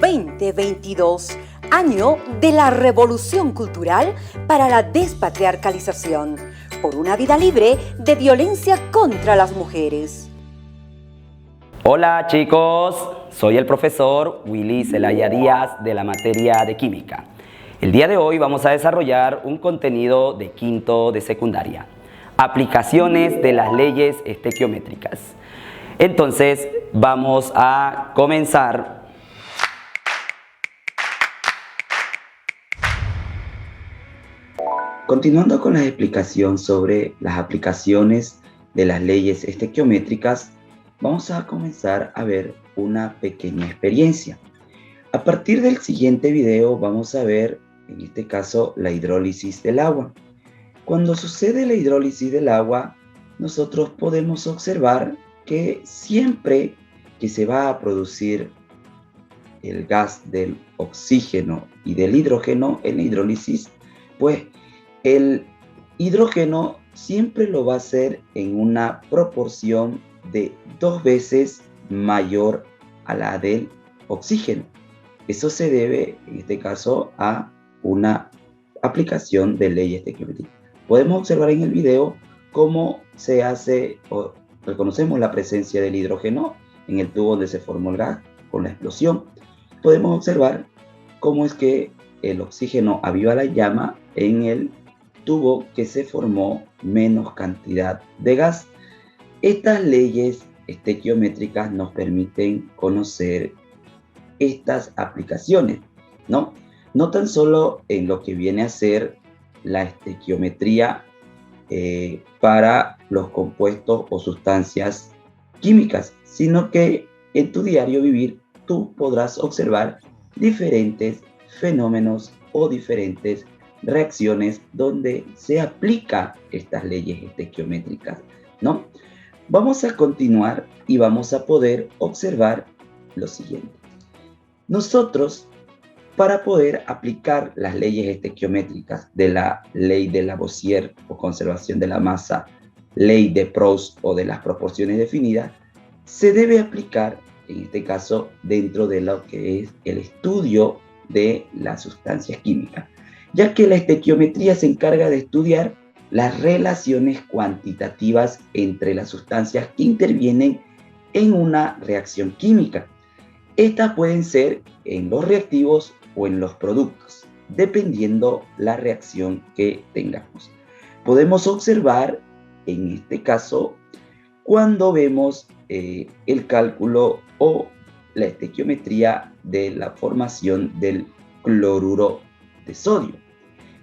2022, año de la revolución cultural para la despatriarcalización, por una vida libre de violencia contra las mujeres. Hola chicos, soy el profesor Willy Zelaya Díaz de la materia de Química. El día de hoy vamos a desarrollar un contenido de quinto de secundaria, aplicaciones de las leyes estequiométricas. Entonces vamos a comenzar. Continuando con la explicación sobre las aplicaciones de las leyes estequiométricas, vamos a comenzar a ver una pequeña experiencia. A partir del siguiente video vamos a ver, en este caso, la hidrólisis del agua. Cuando sucede la hidrólisis del agua, nosotros podemos observar que siempre que se va a producir el gas del oxígeno y del hidrógeno en la hidrólisis, pues el hidrógeno siempre lo va a hacer en una proporción de 2 veces mayor a la del oxígeno. Eso se debe, en este caso, a una aplicación de leyes estequiométricas. Podemos observar en el video cómo se hace o reconocemos la presencia del hidrógeno en el tubo donde se formó el gas con la explosión. Podemos observar cómo es que el oxígeno aviva la llama en el tubo que se formó menos cantidad de gas. Estas leyes estequiométricas nos permiten conocer estas aplicaciones, ¿no? No tan solo en lo que viene a ser la estequiometría para los compuestos o sustancias químicas, sino que en tu diario vivir tú podrás observar diferentes fenómenos o diferentes reacciones donde se aplica estas leyes estequiométricas, ¿no? Vamos a continuar y vamos a poder observar lo siguiente. Nosotros, para poder aplicar las leyes estequiométricas de la ley de Lavoisier o conservación de la masa, ley de Proust o de las proporciones definidas, se debe aplicar, en este caso, dentro de lo que es el estudio de las sustancias químicas, ya que la estequiometría se encarga de estudiar las relaciones cuantitativas entre las sustancias que intervienen en una reacción química. Estas pueden ser en los reactivos o en los productos, dependiendo la reacción que tengamos. Podemos observar, en este caso, cuando vemos el cálculo o la estequiometría de la formación del cloruro de sodio.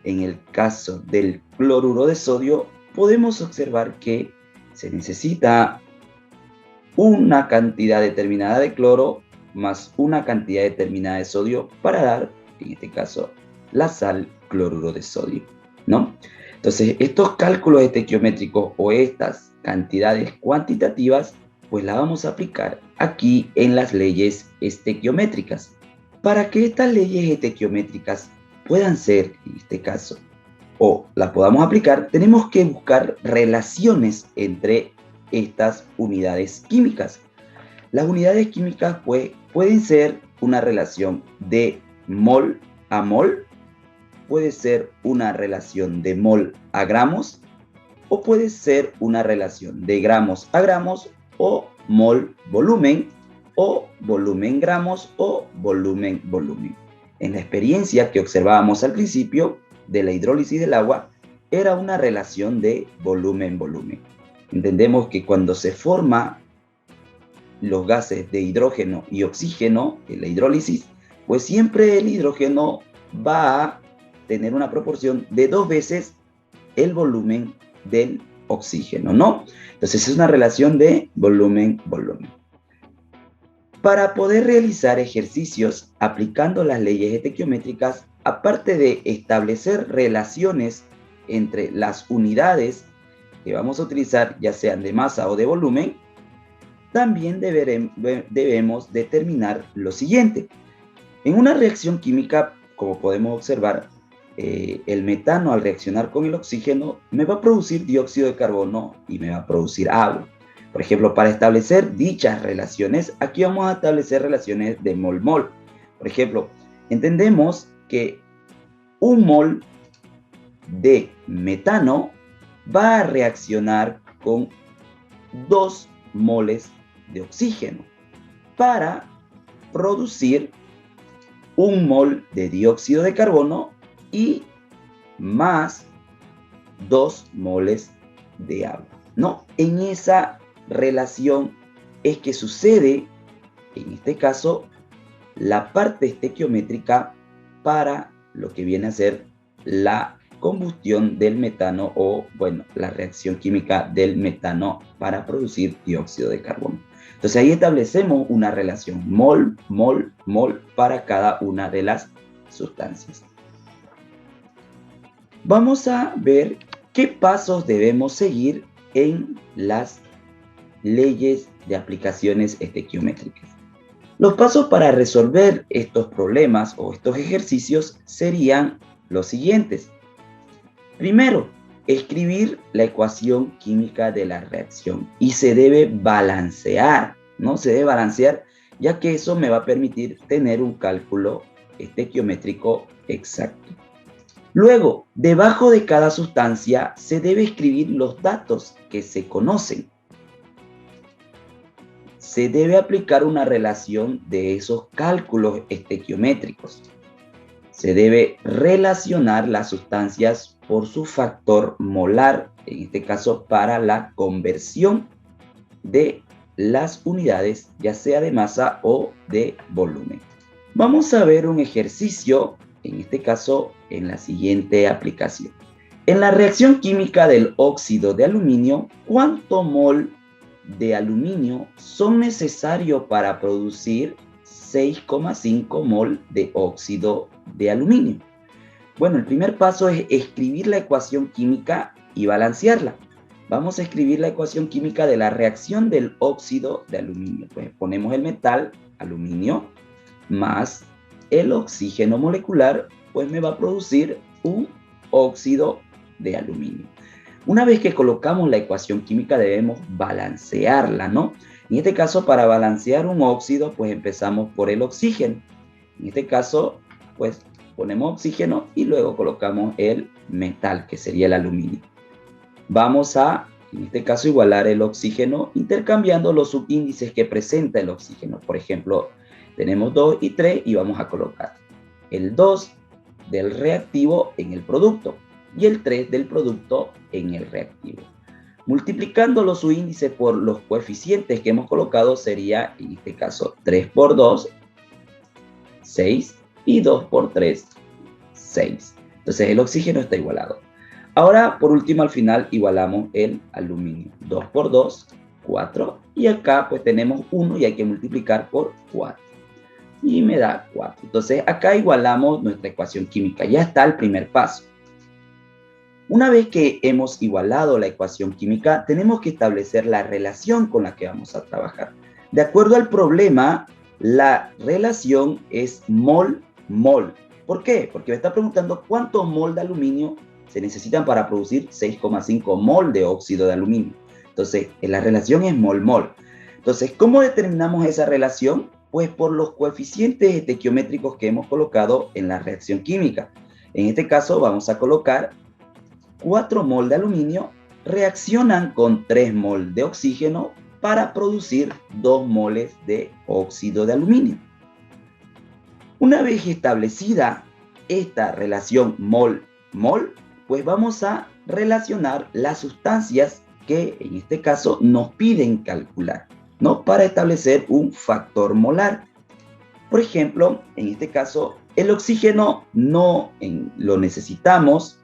En el caso del cloruro de sodio, podemos observar que se necesita una cantidad determinada de cloro más una cantidad determinada de sodio para dar, en este caso, la sal cloruro de sodio, ¿no? Entonces, estos cálculos estequiométricos o estas cantidades cuantitativas, pues las vamos a aplicar aquí en las leyes estequiométricas. Para que estas leyes estequiométricas puedan ser, en este caso, o las podamos aplicar, tenemos que buscar relaciones entre estas unidades químicas. Las unidades químicas pues, pueden ser una relación de mol a mol, puede ser una relación de mol a gramos, o puede ser una relación de gramos a gramos, o mol volumen, o volumen gramos, o volumen volumen. En la experiencia que observábamos al principio de la hidrólisis del agua, era una relación de volumen-volumen. Entendemos que cuando se forman los gases de hidrógeno y oxígeno en la hidrólisis, pues siempre el hidrógeno va a tener una proporción de 2 veces el volumen del oxígeno, ¿no? Entonces es una relación de volumen-volumen. Para poder realizar ejercicios aplicando las leyes estequiométricas, aparte de establecer relaciones entre las unidades que vamos a utilizar, ya sean de masa o de volumen, también debemos determinar lo siguiente. En una reacción química, como podemos observar, el metano al reaccionar con el oxígeno me va a producir dióxido de carbono y me va a producir agua. Por ejemplo, para establecer dichas relaciones, aquí vamos a establecer relaciones de mol-mol. Por ejemplo, entendemos que un mol de metano va a reaccionar con 2 moles de oxígeno para producir un mol de dióxido de carbono y más 2 moles de agua, ¿no? En esa relación es que sucede, en este caso, la parte estequiométrica para lo que viene a ser la combustión del metano o, bueno, la reacción química del metano para producir dióxido de carbono. Entonces ahí establecemos una relación mol, mol, mol para cada una de las sustancias. Vamos a ver qué pasos debemos seguir en las leyes de aplicaciones estequiométricas. Los pasos para resolver estos problemas o estos ejercicios serían los siguientes. Primero, escribir la ecuación química de la reacción y se debe balancear, ¿no? Se debe balancear, ya que eso me va a permitir tener un cálculo estequiométrico exacto. Luego, debajo de cada sustancia se debe escribir los datos que se conocen. Se debe aplicar una relación de esos cálculos estequiométricos. Se debe relacionar las sustancias por su factor molar, en este caso para la conversión de las unidades, ya sea de masa o de volumen. Vamos a ver un ejercicio, en este caso en la siguiente aplicación. En la reacción química del óxido de aluminio, ¿cuánto mol de aluminio son necesarios para producir 6,5 mol de óxido de aluminio? Bueno, el primer paso es escribir la ecuación química y balancearla. Vamos a escribir la ecuación química de la reacción del óxido de aluminio. Pues ponemos el metal, aluminio, más el oxígeno molecular, pues me va a producir un óxido de aluminio. Una vez que colocamos la ecuación química debemos balancearla, ¿no? En este caso, para balancear un óxido, pues empezamos por el oxígeno. En este caso, pues ponemos oxígeno y luego colocamos el metal, que sería el aluminio. Vamos a, en este caso, igualar el oxígeno intercambiando los subíndices que presenta el oxígeno. Por ejemplo, tenemos 2 y 3 y vamos a colocar el 2 del reactivo en el producto y el 3 del producto en el reactivo. Multiplicando los subíndices por los coeficientes que hemos colocado sería, en este caso, 3 por 2, 6, y 2 por 3, 6. Entonces el oxígeno está igualado. Ahora, por último, al final igualamos el aluminio. 2 por 2, 4. Y acá pues tenemos 1 y hay que multiplicar por 4. Y me da 4. Entonces acá igualamos nuestra ecuación química. Ya está el primer paso. Una vez que hemos igualado la ecuación química, tenemos que establecer la relación con la que vamos a trabajar. De acuerdo al problema, la relación es mol-mol. ¿Por qué? Porque me está preguntando cuántos mol de aluminio se necesitan para producir 6,5 mol de óxido de aluminio. Entonces, la relación es mol-mol. Entonces, ¿cómo determinamos esa relación? Pues por los coeficientes estequiométricos que hemos colocado en la reacción química. En este caso, vamos a colocar 4 mol de aluminio reaccionan con 3 mol de oxígeno para producir 2 moles de óxido de aluminio. Una vez establecida esta relación mol-mol, pues vamos a relacionar las sustancias que en este caso nos piden calcular, ¿no? Para establecer un factor molar. Por ejemplo, en este caso, el oxígeno no lo necesitamos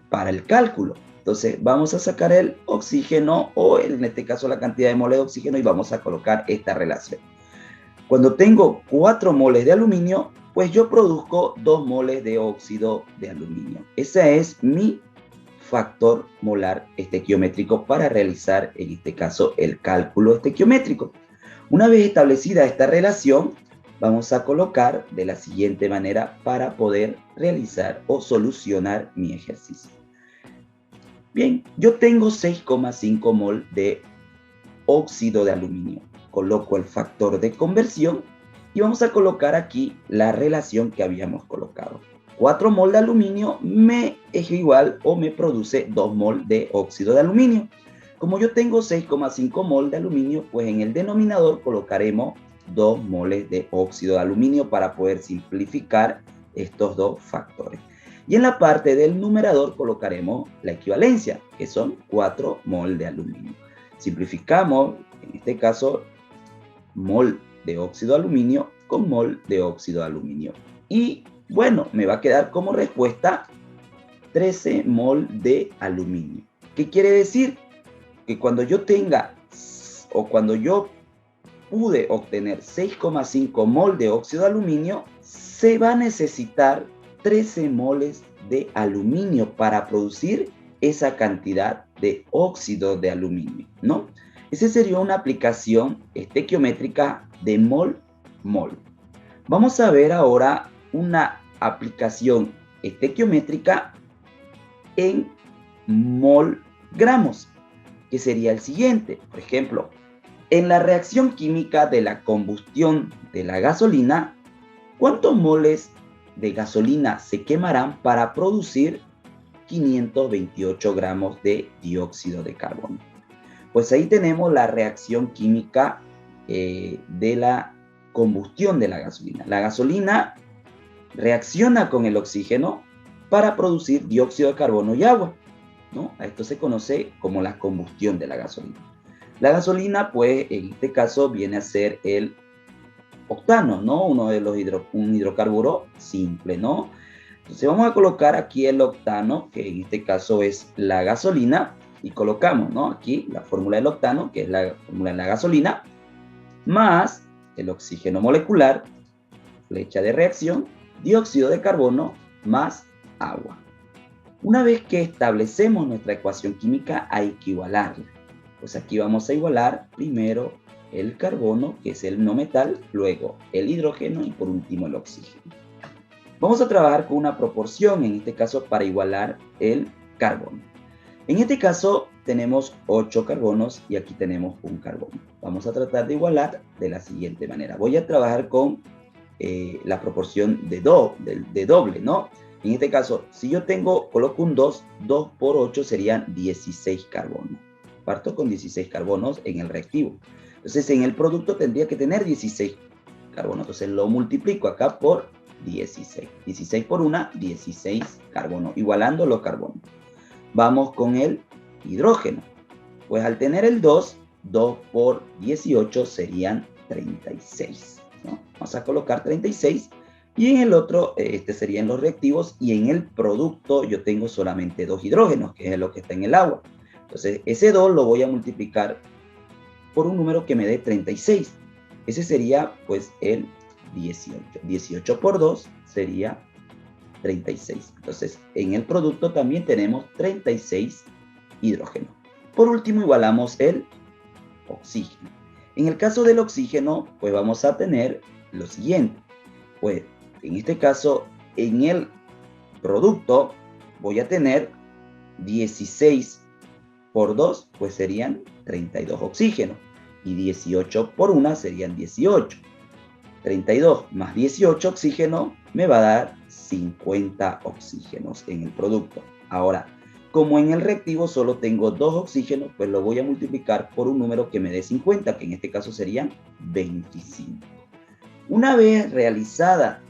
para el cálculo. Entonces vamos a sacar el oxígeno o en este caso la cantidad de moles de oxígeno y vamos a colocar esta relación. Cuando tengo 4 moles de aluminio, pues yo produzco 2 moles de óxido de aluminio. Ese es mi factor molar estequiométrico para realizar en este caso el cálculo estequiométrico. Una vez establecida esta relación, vamos a colocar de la siguiente manera para poder realizar o solucionar mi ejercicio. Bien, yo tengo 6,5 mol de óxido de aluminio. Coloco el factor de conversión Y vamos a colocar aquí la relación que habíamos colocado. 4 mol de aluminio me es igual o me produce 2 mol de óxido de aluminio. Como yo tengo 6,5 mol de aluminio, pues en el denominador colocaremos 2 moles de óxido de aluminio para poder simplificar estos dos factores. Y en la parte del numerador colocaremos la equivalencia, que son 4 mol de aluminio. Simplificamos, en este caso, mol de óxido de aluminio con mol de óxido de aluminio. Y bueno, me va a quedar como respuesta 13 mol de aluminio. ¿Qué quiere decir? Que cuando yo tenga o cuando yo pude obtener 6,5 mol de óxido de aluminio, se va a necesitar 13 moles de aluminio para producir esa cantidad de óxido de aluminio, ¿no? Esa sería una aplicación estequiométrica de mol-mol. Vamos a ver ahora una aplicación estequiométrica en mol-gramos, que sería el siguiente. Por ejemplo, en la reacción química de la combustión de la gasolina, ¿cuántos moles de gasolina se quemarán para producir 528 gramos de dióxido de carbono? Pues ahí tenemos la reacción química de la combustión de la gasolina. La gasolina reacciona con el oxígeno para producir dióxido de carbono y agua, ¿no? Esto se conoce como la combustión de la gasolina. La gasolina, pues, en este caso viene a ser el octano, ¿no? Uno de los un hidrocarburo simple, ¿no? Entonces vamos a colocar aquí el octano, que en este caso es la gasolina, y colocamos, ¿no? Aquí la fórmula del octano, que es la fórmula de la gasolina, más el oxígeno molecular, flecha de reacción, dióxido de carbono, más agua. Una vez que establecemos nuestra ecuación química, hay que igualarla. Pues aquí vamos a igualar primero el carbono, que es el no metal, luego el hidrógeno y por último el oxígeno. Vamos a trabajar con una proporción, en este caso para igualar el carbono. En este caso tenemos 8 carbonos y aquí tenemos un carbono. Vamos a tratar de igualar de la siguiente manera. Voy a trabajar con la proporción de doble, ¿no? En este caso, si yo coloco un 2, 2 por 8 serían 16 carbonos. Parto con 16 carbonos en el reactivo. Entonces, en el producto tendría que tener 16 carbonos. Entonces, lo multiplico acá por 16. 16 por 1, 16 carbonos, igualando los carbonos. Vamos con el hidrógeno. Pues al tener el 2, 2 por 18 serían 36, ¿no? Vamos a colocar 36. Y en el otro, serían los reactivos, y en el producto yo tengo solamente 2 hidrógenos, que es lo que está en el agua. Entonces, ese 2 lo voy a multiplicar por un número que me dé 36. Ese sería, pues, el 18. 18 por 2 sería 36. Entonces, en el producto también tenemos 36 hidrógenos. Por último, igualamos el oxígeno. En el caso del oxígeno, pues vamos a tener lo siguiente. Pues, en este caso, en el producto voy a tener 16 por 2, pues serían 32 oxígenos. Y 18 por 1 serían 18. 32 más 18 oxígenos me va a dar 50 oxígenos en el producto. Ahora, como en el reactivo solo tengo 2 oxígenos, pues lo voy a multiplicar por un número que me dé 50, que en este caso serían 25. Una vez realizada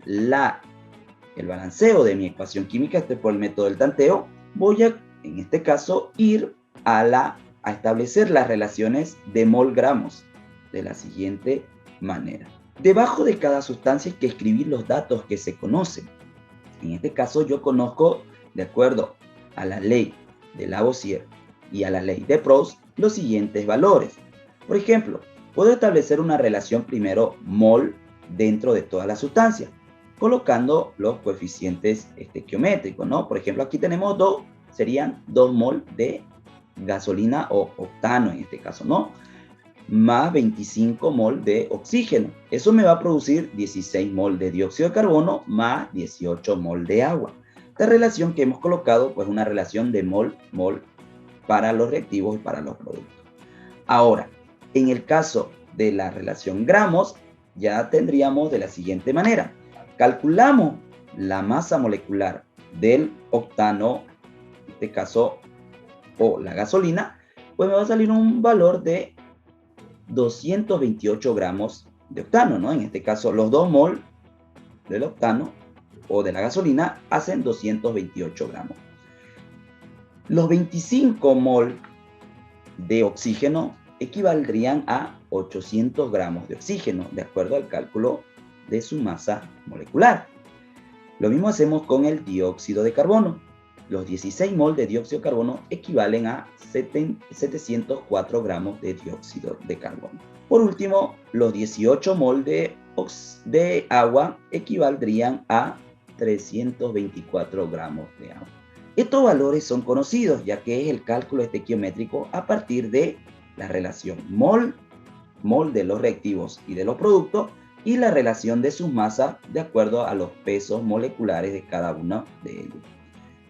el balanceo de mi ecuación química, por el método del tanteo, voy a, en este caso, ir a establecer las relaciones de mol-gramos de la siguiente manera. Debajo de cada sustancia hay que escribir los datos que se conocen. En este caso yo conozco, de acuerdo a la ley de Lavoisier y a la ley de Proust, los siguientes valores. Por ejemplo, puedo establecer una relación primero mol dentro de toda la sustancia, colocando los coeficientes estequiométricos, ¿no? Por ejemplo, aquí tenemos 2, serían 2 mol de gasolina o octano en este caso, ¿no? Más 25 mol de oxígeno. Eso me va a producir 16 mol de dióxido de carbono más 18 mol de agua. Esta relación que hemos colocado, pues una relación de mol-mol para los reactivos y para los productos. Ahora, en el caso de la relación gramos, ya tendríamos de la siguiente manera. Calculamos la masa molecular del octano, en este caso, o la gasolina, pues me va a salir un valor de 228 gramos de octano, ¿no? En este caso, los 2 mol del octano o de la gasolina hacen 228 gramos. Los 25 mol de oxígeno equivaldrían a 800 gramos de oxígeno, de acuerdo al cálculo de su masa molecular. Lo mismo hacemos con el dióxido de carbono. Los 16 mol de dióxido de carbono equivalen a 704 gramos de dióxido de carbono. Por último, los 18 mol de agua equivaldrían a 324 gramos de agua. Estos valores son conocidos, ya que es el cálculo estequiométrico a partir de la relación mol de los reactivos y de los productos, y la relación de sus masas de acuerdo a los pesos moleculares de cada uno de ellos,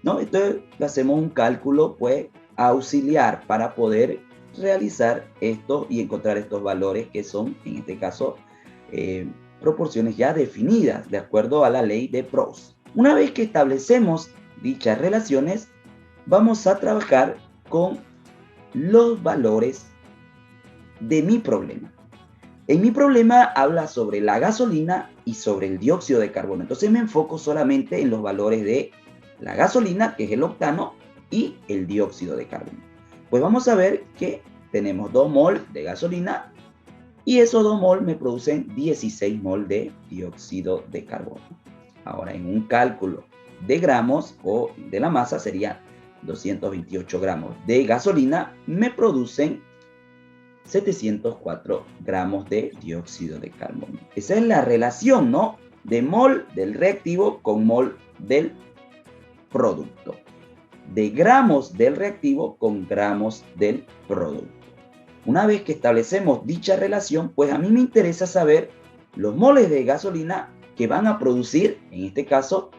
¿no? Entonces hacemos un cálculo pues auxiliar para poder realizar esto y encontrar estos valores que son, en este caso, proporciones ya definidas de acuerdo a la ley de Proust. Una vez que establecemos dichas relaciones, vamos a trabajar con los valores de mi problema. En mi problema habla sobre la gasolina y sobre el dióxido de carbono. Entonces me enfoco solamente en los valores de la gasolina, que es el octano, y el dióxido de carbono. Pues vamos a ver que tenemos 2 mol de gasolina y esos 2 mol me producen 16 mol de dióxido de carbono. Ahora, en un cálculo de gramos o de la masa sería 228 gramos de gasolina, me producen 704 gramos de dióxido de carbono. Esa es la relación, ¿no? De mol del reactivo con mol del producto. De gramos del reactivo con gramos del producto. Una vez que establecemos dicha relación, pues a mí me interesa saber los moles de gasolina que van a producir, en este caso,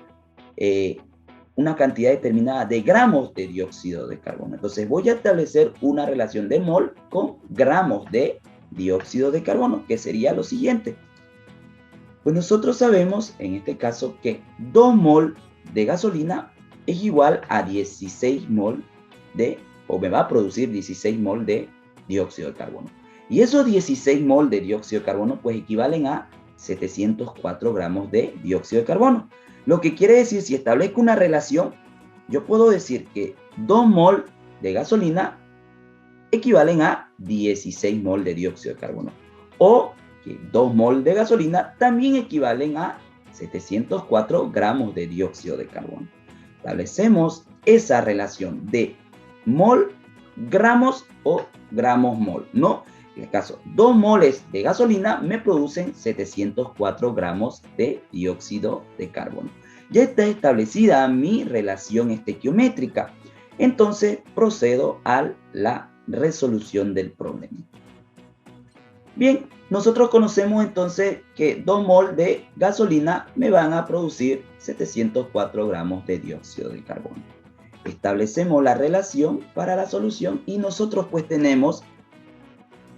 una cantidad determinada de gramos de dióxido de carbono. Entonces voy a establecer una relación de mol con gramos de dióxido de carbono, que sería lo siguiente. Pues nosotros sabemos, en este caso, que 2 mol de gasolina es igual a 16 mol o me va a producir 16 mol de dióxido de carbono. Y esos 16 mol de dióxido de carbono pues equivalen a 704 gramos de dióxido de carbono. Lo que quiere decir, si establezco una relación, yo puedo decir que 2 mol de gasolina equivalen a 16 mol de dióxido de carbono. O que 2 mol de gasolina también equivalen a 704 gramos de dióxido de carbono. Establecemos esa relación de mol, gramos o gramos mol, ¿no? En el caso, 2 moles de gasolina me producen 704 gramos de dióxido de carbono. Ya está establecida mi relación estequiométrica. Entonces procedo a la resolución del problema. Bien, nosotros conocemos entonces que 2 mol de gasolina me van a producir 704 gramos de dióxido de carbono. Establecemos la relación para la solución y nosotros pues tenemos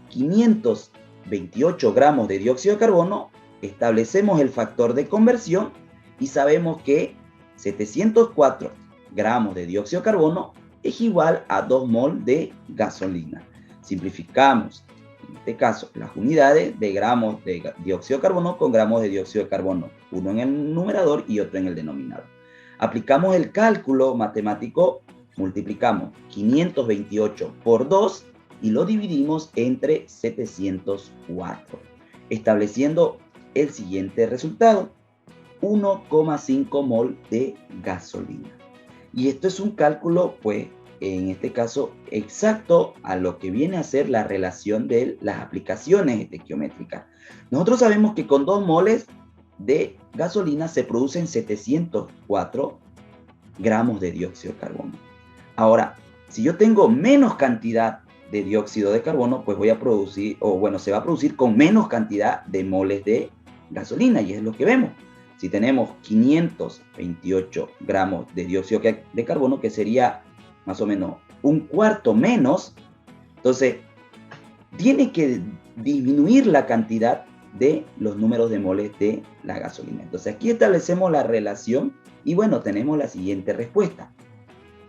528 gramos de dióxido de carbono, establecemos el factor de conversión y sabemos que 704 gramos de dióxido de carbono es igual a 2 mol de gasolina. Simplificamos, en este caso, las unidades de gramos de dióxido de carbono con gramos de dióxido de carbono, uno en el numerador y otro en el denominador. Aplicamos el cálculo matemático, multiplicamos 528 por 2 y lo dividimos entre 704, estableciendo el siguiente resultado: 1,5 mol de gasolina. Y esto es un cálculo, pues, en este caso, exacto a lo que viene a ser la relación de las aplicaciones estequiométricas. Nosotros sabemos que con 2 moles de gasolina se producen 704 gramos de dióxido de carbono. Ahora, si yo tengo menos cantidad de dióxido de carbono, pues voy a producir, se va a producir con menos cantidad de moles de gasolina, y es lo que vemos. Si tenemos 528 gramos de dióxido de carbono, que sería más o menos un cuarto menos, entonces tiene que disminuir la cantidad de los números de moles de la gasolina. Entonces aquí establecemos la relación y bueno, tenemos la siguiente respuesta.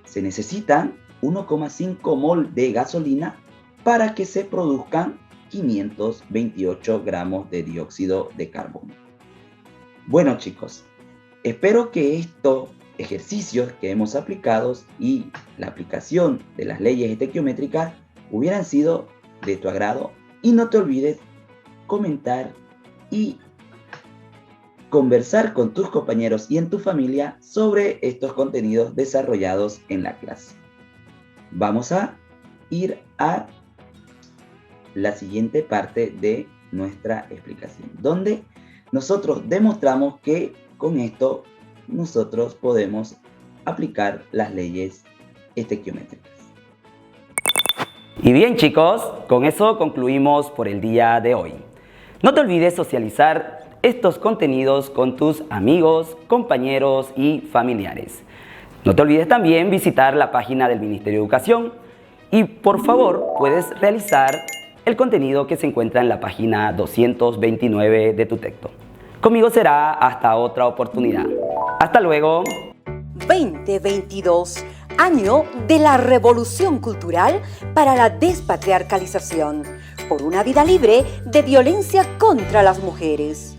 Se necesitan 1,5 mol de gasolina para que se produzcan 528 gramos de dióxido de carbono. Bueno chicos, espero que estos ejercicios que hemos aplicado y la aplicación de las leyes estequiométricas hubieran sido de tu agrado y no te olvides comentar y conversar con tus compañeros y en tu familia sobre estos contenidos desarrollados en la clase. Vamos a ir a la siguiente parte de nuestra explicación, donde nosotros demostramos que con esto nosotros podemos aplicar las leyes estequiométricas. Y bien chicos, con eso concluimos por el día de hoy. No te olvides socializar estos contenidos con tus amigos, compañeros y familiares. No te olvides también visitar la página del Ministerio de Educación y por favor puedes realizar el contenido que se encuentra en la página 229 de tu texto. Conmigo será hasta otra oportunidad. Hasta luego. 2022, año de la revolución cultural para la despatriarcalización, por una vida libre de violencia contra las mujeres.